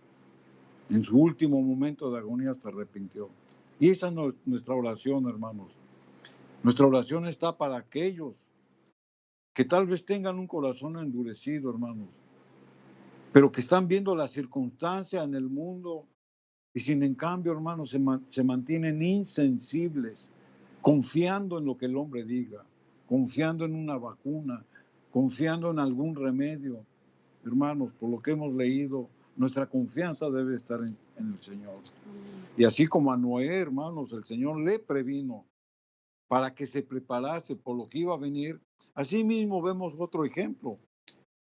[SPEAKER 2] En su último momento de agonía se arrepintió. Y esa es nuestra oración, hermanos. Nuestra oración está para aquellos que tal vez tengan un corazón endurecido, hermanos, pero que están viendo la circunstancia en el mundo y sin en cambio, hermanos, se mantienen insensibles, confiando en lo que el hombre diga, confiando en una vacuna, confiando en algún remedio. Hermanos, por lo que hemos leído, nuestra confianza debe estar en el Señor. Y así como a Noé, hermanos, el Señor le previno para que se preparase por lo que iba a venir. Así mismo vemos otro ejemplo.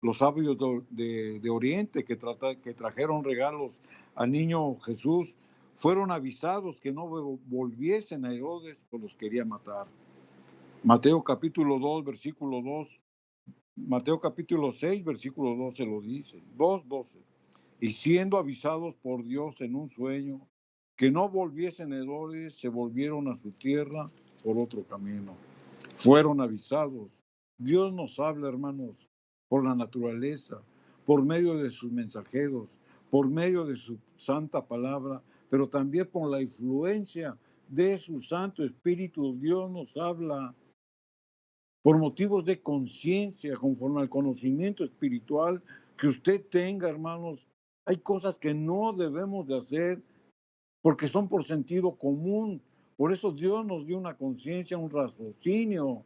[SPEAKER 2] Los sabios de Oriente que trajeron regalos al niño Jesús fueron avisados que no volviesen a Herodes, pues los quería matar. Mateo capítulo 2, versículo 2. Mateo capítulo 6, versículo 12 lo dice. 2:12. Y siendo avisados por Dios en un sueño que no volviesen a Herodes, se volvieron a su tierra por otro camino. Fueron avisados. Dios nos habla, hermanos, por la naturaleza, por medio de sus mensajeros, por medio de su santa palabra, pero también por la influencia de su Santo Espíritu. Dios nos habla por motivos de conciencia, conforme al conocimiento espiritual que usted tenga, hermanos. Hay cosas que no debemos de hacer porque son por sentido común, Por eso Dios nos dio una conciencia, un raciocinio,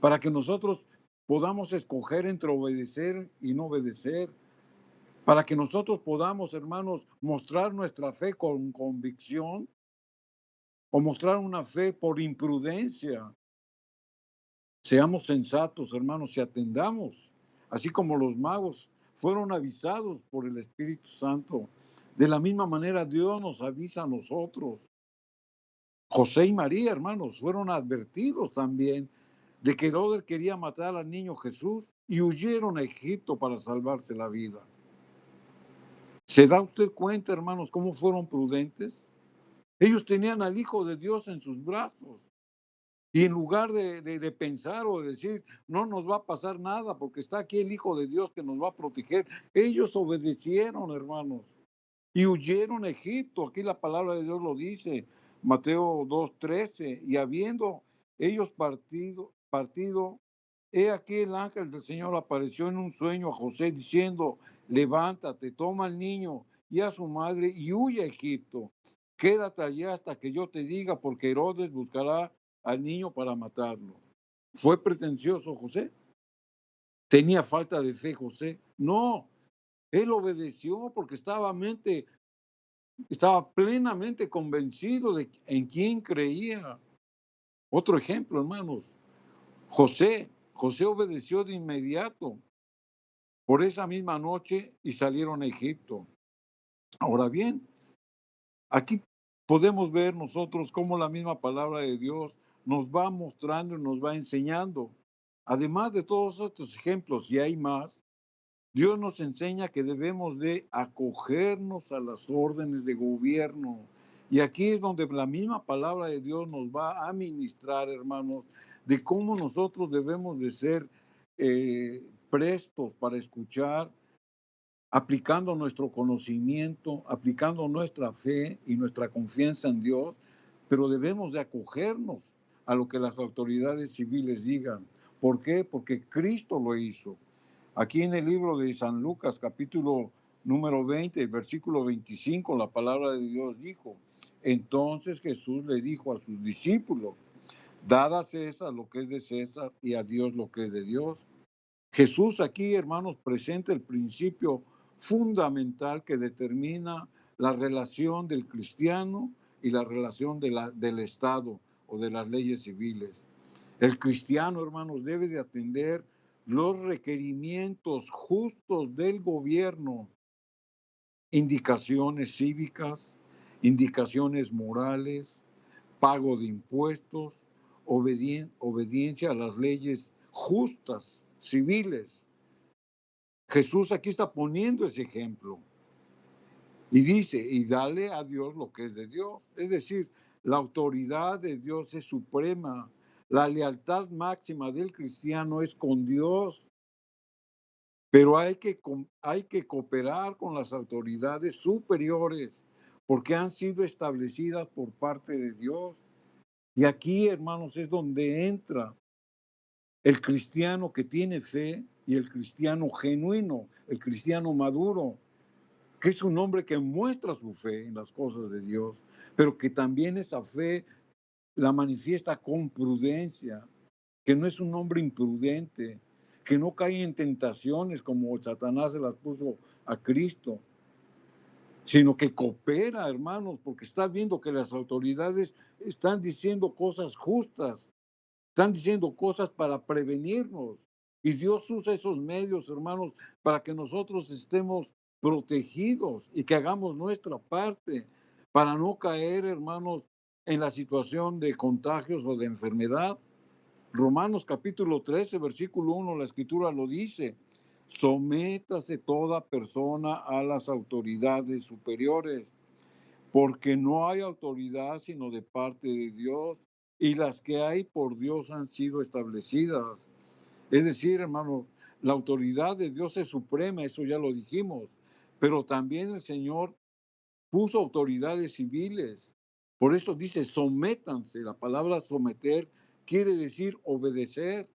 [SPEAKER 2] para que nosotros podamos escoger entre obedecer y no obedecer, para que nosotros podamos, hermanos, mostrar nuestra fe con convicción o mostrar una fe por imprudencia. Seamos sensatos, hermanos, y atendamos, así como los magos fueron avisados por el Espíritu Santo. De la misma manera, Dios nos avisa a nosotros. José y María, hermanos, fueron advertidos también de que Herodes quería matar al niño Jesús y huyeron a Egipto para salvarse la vida. ¿Se da usted cuenta, hermanos, cómo fueron prudentes? Ellos tenían al Hijo de Dios en sus brazos. Y en lugar de pensar o de decir, no nos va a pasar nada porque está aquí el Hijo de Dios que nos va a proteger, ellos obedecieron, hermanos, y huyeron a Egipto. Aquí la palabra de Dios lo dice, Mateo 2:13, y habiendo ellos partido, he aquí el ángel del Señor apareció en un sueño a José diciendo, levántate, toma al niño y a su madre y huye a Egipto. Quédate allá hasta que yo te diga, porque Herodes buscará al niño para matarlo. ¿Fue pretencioso José? ¿Tenía falta de fe José? No, él obedeció porque estaba plenamente convencido de en quién creía. Otro ejemplo, hermanos, José obedeció de inmediato por esa misma noche y salieron a Egipto. Ahora bien, aquí podemos ver nosotros cómo la misma palabra de Dios nos va mostrando y nos va enseñando. Además de todos estos ejemplos, y hay más, Dios nos enseña que debemos de acogernos a las órdenes de gobierno. Y aquí es donde la misma palabra de Dios nos va a ministrar, hermanos, de cómo nosotros debemos de ser prestos para escuchar, aplicando nuestro conocimiento, aplicando nuestra fe y nuestra confianza en Dios, pero debemos de acogernos a lo que las autoridades civiles digan. ¿Por qué? Porque Cristo lo hizo. Aquí en el libro de San Lucas, capítulo número 20, versículo 25, la palabra de Dios dijo, entonces Jesús le dijo a sus discípulos, dad a César lo que es de César y a Dios lo que es de Dios. Jesús aquí, hermanos, presenta el principio fundamental que determina la relación del cristiano y la relación del Estado o de las leyes civiles. El cristiano, hermanos, debe de atender los requerimientos justos del gobierno, indicaciones cívicas, indicaciones morales, pago de impuestos, obediencia a las leyes justas, civiles. Jesús aquí está poniendo ese ejemplo y dice, y dale a Dios lo que es de Dios. Es decir, la autoridad de Dios es suprema. La lealtad máxima del cristiano es con Dios, pero hay que cooperar con las autoridades superiores porque han sido establecidas por parte de Dios. Y aquí, hermanos, es donde entra el cristiano que tiene fe y el cristiano genuino, el cristiano maduro, que es un hombre que muestra su fe en las cosas de Dios, pero que también esa fe la manifiesta con prudencia, que no es un hombre imprudente, que no cae en tentaciones como Satanás se las puso a Cristo, sino que coopera, hermanos, porque está viendo que las autoridades están diciendo cosas justas, están diciendo cosas para prevenirnos. Y Dios usa esos medios, hermanos, para que nosotros estemos protegidos y que hagamos nuestra parte para no caer, hermanos, en la situación de contagios o de enfermedad. Romanos capítulo 13, versículo 1, la escritura lo dice. Sométase toda persona a las autoridades superiores, porque no hay autoridad sino de parte de Dios, y las que hay por Dios han sido establecidas. Es decir, hermano, la autoridad de Dios es suprema, eso ya lo dijimos, pero también el Señor puso autoridades civiles. Por eso dice, sométanse. La palabra someter quiere decir obedecer.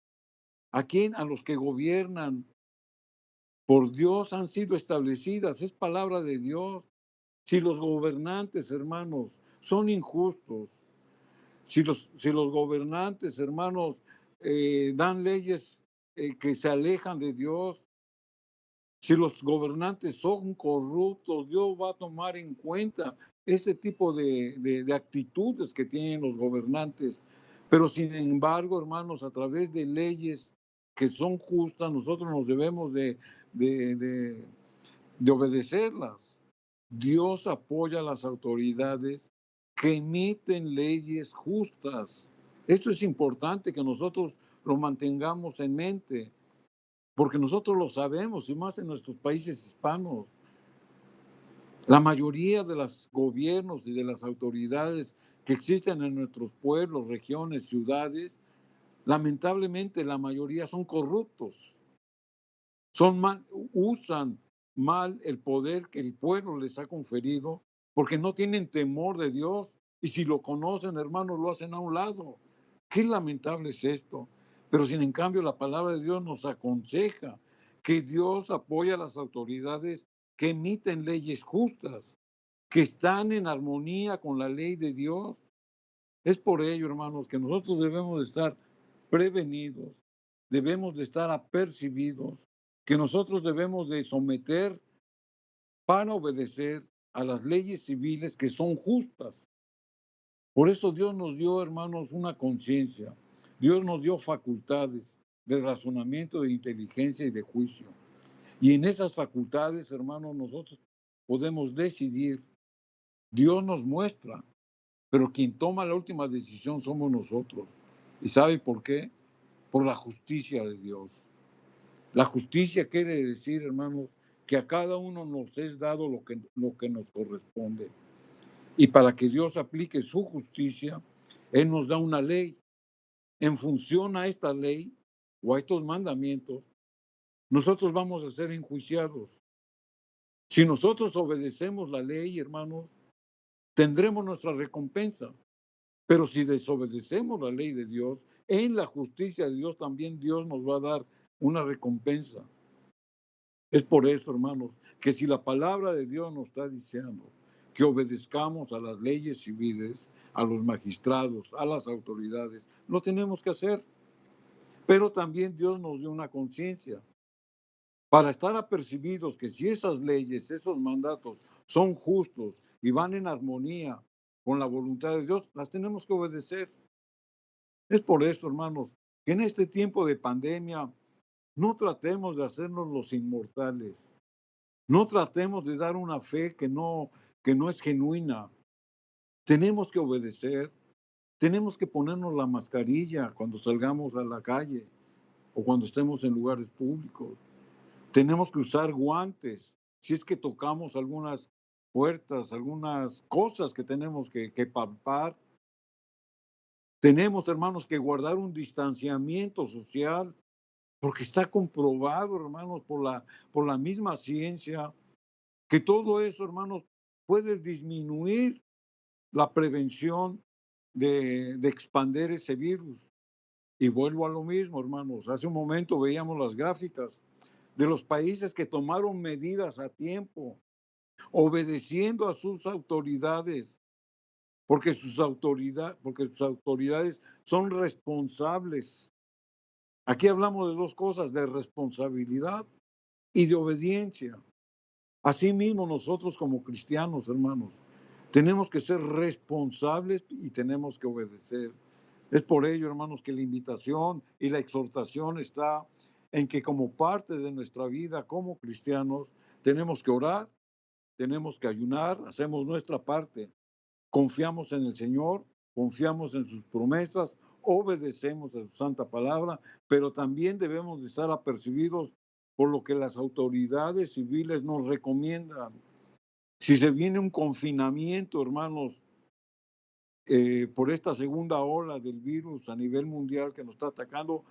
[SPEAKER 2] ¿A quién? A los que gobiernan. Por Dios han sido establecidas. Es palabra de Dios. Si los gobernantes, hermanos, son injustos, Si los gobernantes, hermanos, dan leyes que se alejan de Dios, si los gobernantes son corruptos, Dios va a tomar en cuenta ese tipo de actitudes que tienen los gobernantes. Pero sin embargo, hermanos, a través de leyes que son justas, nosotros nos debemos de, de- de obedecerlas. Dios apoya a las autoridades que emiten leyes justas. Esto es importante que nosotros lo mantengamos en mente, porque nosotros lo sabemos, y más en nuestros países hispanos. La mayoría de los gobiernos y de las autoridades que existen en nuestros pueblos, regiones, ciudades, lamentablemente la mayoría son corruptos, usan mal el poder que el pueblo les ha conferido porque no tienen temor de Dios, y si lo conocen, hermanos, lo hacen a un lado. Qué lamentable es esto. Pero sin en cambio la palabra de Dios nos aconseja que Dios apoya a las autoridades que emiten leyes justas, que están en armonía con la ley de Dios. Es por ello, hermanos, que nosotros debemos de estar prevenidos, debemos de estar apercibidos, que nosotros debemos de someter para obedecer a las leyes civiles que son justas. Por eso Dios nos dio, hermanos, una conciencia. Dios nos dio facultades de razonamiento, de inteligencia y de juicio. Y en esas facultades, hermanos, nosotros podemos decidir. Dios nos muestra, pero quien toma la última decisión somos nosotros. ¿Y sabe por qué? Por la justicia de Dios. La justicia quiere decir, hermanos, que a cada uno nos es dado lo que nos corresponde. Y para que Dios aplique su justicia, Él nos da una ley. En función a esta ley o a estos mandamientos, nosotros vamos a ser enjuiciados. Si nosotros obedecemos la ley, hermanos, tendremos nuestra recompensa. Pero si desobedecemos la ley de Dios, en la justicia de Dios también Dios nos va a dar una recompensa. Es por eso, hermanos, que si la palabra de Dios nos está diciendo que obedezcamos a las leyes civiles, a los magistrados, a las autoridades, lo tenemos que hacer. Pero también Dios nos dio una conciencia para estar apercibidos que si esas leyes, esos mandatos son justos y van en armonía con la voluntad de Dios, las tenemos que obedecer. Es por eso, hermanos, que en este tiempo de pandemia no tratemos de hacernos los inmortales. No tratemos de dar una fe que no es genuina. Tenemos que obedecer. Tenemos que ponernos la mascarilla cuando salgamos a la calle o cuando estemos en lugares públicos. Tenemos que usar guantes si es que tocamos algunas puertas, algunas cosas que tenemos que palpar. Tenemos, hermanos, que guardar un distanciamiento social, porque está comprobado, hermanos, por la misma ciencia, que todo eso, hermanos, puede disminuir la prevención de expander ese virus. Y vuelvo a lo mismo, hermanos. Hace un momento veíamos las gráficas de los países que tomaron medidas a tiempo, obedeciendo a sus autoridades, porque sus autoridades son responsables. Aquí hablamos de dos cosas, de responsabilidad y de obediencia. Asimismo, nosotros como cristianos, hermanos, tenemos que ser responsables y tenemos que obedecer. Es por ello, hermanos, que la invitación y la exhortación está en que como parte de nuestra vida como cristianos tenemos que orar, tenemos que ayunar, hacemos nuestra parte, confiamos en el Señor, confiamos en sus promesas, obedecemos a su santa palabra, pero también debemos de estar apercibidos por lo que las autoridades civiles nos recomiendan. Si se viene un confinamiento, hermanos, por esta segunda ola del virus a nivel mundial que nos está atacando,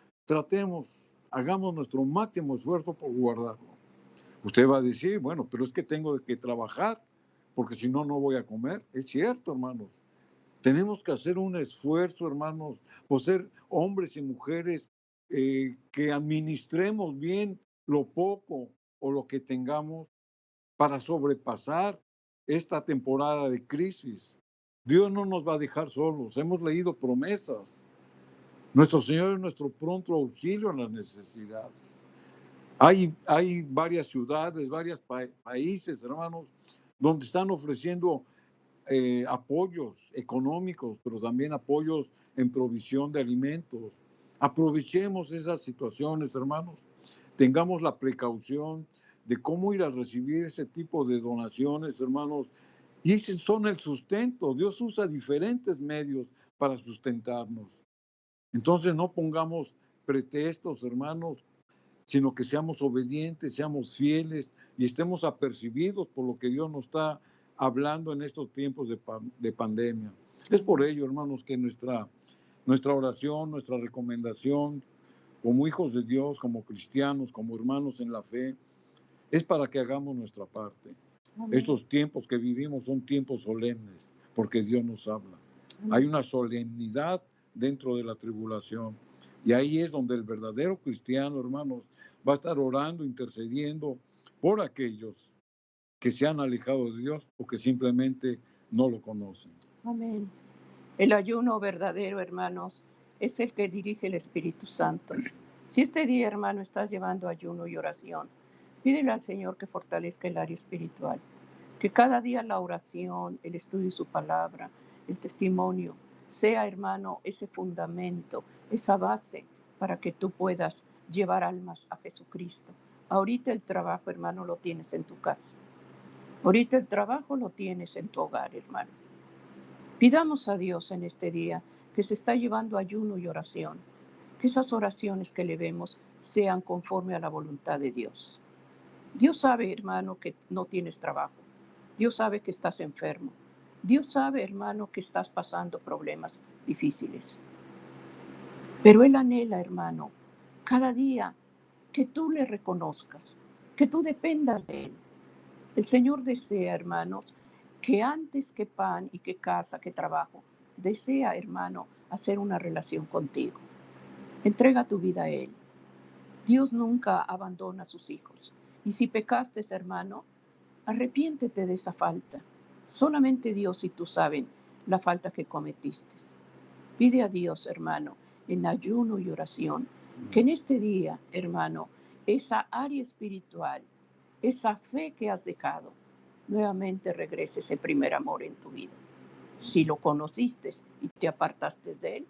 [SPEAKER 2] hagamos nuestro máximo esfuerzo por guardarlo. Usted va a decir, bueno, pero es que tengo que trabajar, porque si no, no voy a comer. Es cierto, hermanos. Tenemos que hacer un esfuerzo, hermanos, por ser hombres y mujeres que administremos bien lo poco o lo que tengamos para sobrepasar esta temporada de crisis. Dios no nos va a dejar solos. Hemos leído promesas. Nuestro Señor es nuestro pronto auxilio en las necesidades. Hay varias ciudades, varios países, hermanos, donde están ofreciendo apoyos económicos, pero también apoyos en provisión de alimentos. Aprovechemos esas situaciones, hermanos. Tengamos la precaución de cómo ir a recibir ese tipo de donaciones, hermanos. Y esos son el sustento. Dios usa diferentes medios para sustentarnos. Entonces no pongamos pretextos, hermanos, sino que seamos obedientes, seamos fieles y estemos apercibidos por lo que Dios nos está hablando en estos tiempos de pandemia. Es por ello, hermanos, que nuestra oración, nuestra recomendación como hijos de Dios, como cristianos, como hermanos en la fe, es para que hagamos nuestra parte. Amén. Estos tiempos que vivimos son tiempos solemnes, porque Dios nos habla. Amén. Hay una solemnidad dentro de la tribulación. Y ahí es donde el verdadero cristiano, hermanos, va a estar orando, intercediendo por aquellos que se han alejado de Dios o que simplemente no lo conocen.
[SPEAKER 1] Amén. El ayuno verdadero, hermanos, es el que dirige el Espíritu Santo. Si este día, hermano, estás llevando ayuno y oración, pídele al Señor que fortalezca el área espiritual. Que cada día la oración, el estudio de su palabra, el testimonio, sea, hermano, ese fundamento, esa base para que tú puedas llevar almas a Jesucristo. Ahorita el trabajo, hermano, lo tienes en tu casa. Ahorita el trabajo lo tienes en tu hogar, hermano. Pidamos a Dios en este día que se está llevando ayuno y oración, que esas oraciones que le vemos sean conforme a la voluntad de Dios. Dios sabe, hermano, que no tienes trabajo. Dios sabe que estás enfermo. Dios sabe, hermano, que estás pasando problemas difíciles. Pero Él anhela, hermano, cada día que tú le reconozcas, que tú dependas de Él. El Señor desea, hermanos, que antes que pan y que casa, que trabajo, desea, hermano, hacer una relación contigo. Entrega tu vida a Él. Dios nunca abandona a sus hijos. Y si pecaste, hermano, arrepiéntete de esa falta. Solamente Dios y tú saben la falta que cometiste. Pide a Dios, hermano, en ayuno y oración, que en este día, hermano, esa área espiritual, esa fe que has dejado, nuevamente regrese ese primer amor en tu vida. Si lo conociste y te apartaste de Él,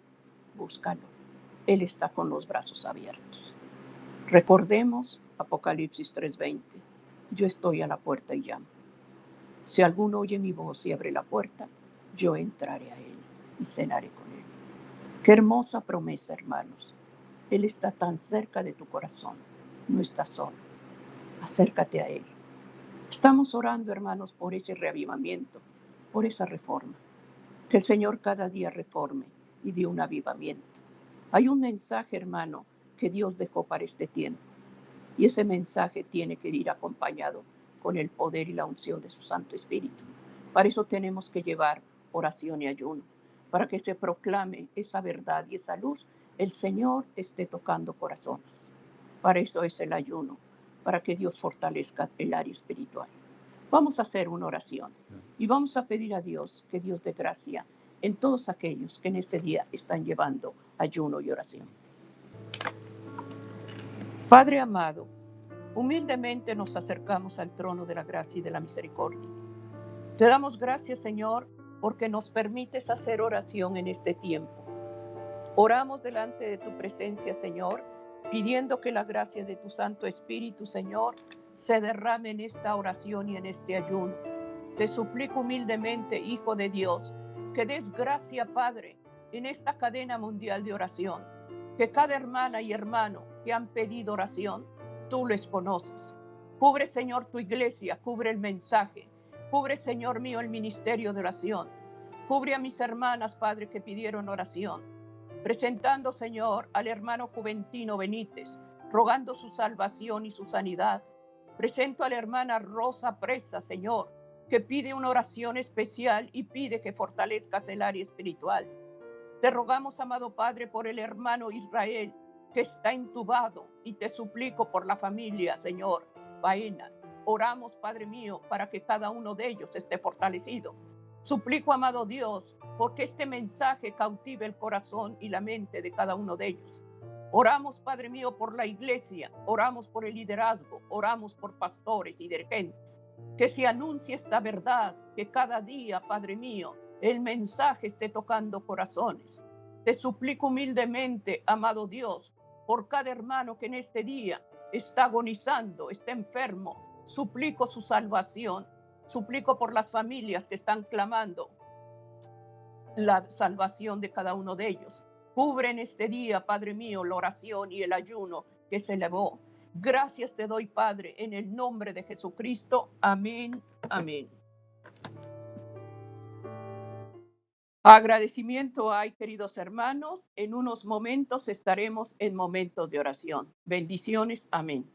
[SPEAKER 1] búscalo. Él está con los brazos abiertos. Recordemos Apocalipsis 3:20. Yo estoy a la puerta y llamo. Si alguno oye mi voz y abre la puerta, yo entraré a Él y cenaré con Él. Qué hermosa promesa, hermanos. Él está tan cerca de tu corazón. No estás solo. Acércate a Él. Estamos orando, hermanos, por ese reavivamiento, por esa reforma. Que el Señor cada día reforme y dé un avivamiento. Hay un mensaje, hermano, que Dios dejó para este tiempo. Y ese mensaje tiene que ir acompañado con el poder y la unción de su Santo Espíritu. Para eso tenemos que llevar oración y ayuno, para que se proclame esa verdad y esa luz, el Señor esté tocando corazones. Para eso es el ayuno, para que Dios fortalezca el área espiritual. Vamos a hacer una oración y vamos a pedir a Dios que Dios dé gracia en todos aquellos que en este día están llevando ayuno y oración. Padre amado, humildemente nos acercamos al trono de la gracia y de la misericordia. Te damos gracias, Señor, porque nos permites hacer oración en este tiempo. Oramos delante de tu presencia, Señor, pidiendo que la gracia de tu Santo Espíritu, Señor, se derrame en esta oración y en este ayuno. Te suplico humildemente, Hijo de Dios, que des gracia, Padre, en esta cadena mundial de oración, que cada hermana y hermano que han pedido oración, tú les conoces. Cubre, Señor, tu iglesia, cubre el mensaje, cubre, Señor mío, el ministerio de oración, cubre a mis hermanas, Padre, que pidieron oración, presentando, Señor, al hermano Juventino Benítez, rogando su salvación y su sanidad. Presento a la hermana Rosa Presa, Señor, que pide una oración especial y pide que fortalezcas el área espiritual. Te rogamos, amado Padre, por el hermano Israel, que está entubado, y te suplico por la familia, Señor, Baena. Oramos, Padre mío, para que cada uno de ellos esté fortalecido. Suplico, amado Dios, porque este mensaje cautive el corazón y la mente de cada uno de ellos. Oramos, Padre mío, por la iglesia, oramos por el liderazgo, oramos por pastores y dirigentes. Que se anuncie esta verdad, que cada día, Padre mío, el mensaje esté tocando corazones. Te suplico humildemente, amado Dios, por cada hermano que en este día está agonizando, está enfermo. Suplico su salvación. Suplico por las familias que están clamando la salvación de cada uno de ellos. Cubre en este día, Padre mío, la oración y el ayuno que se elevó. Gracias te doy, Padre, en el nombre de Jesucristo. Amén, amén. Agradecimiento hay, queridos hermanos. En unos momentos estaremos en momentos de oración. Bendiciones. Amén.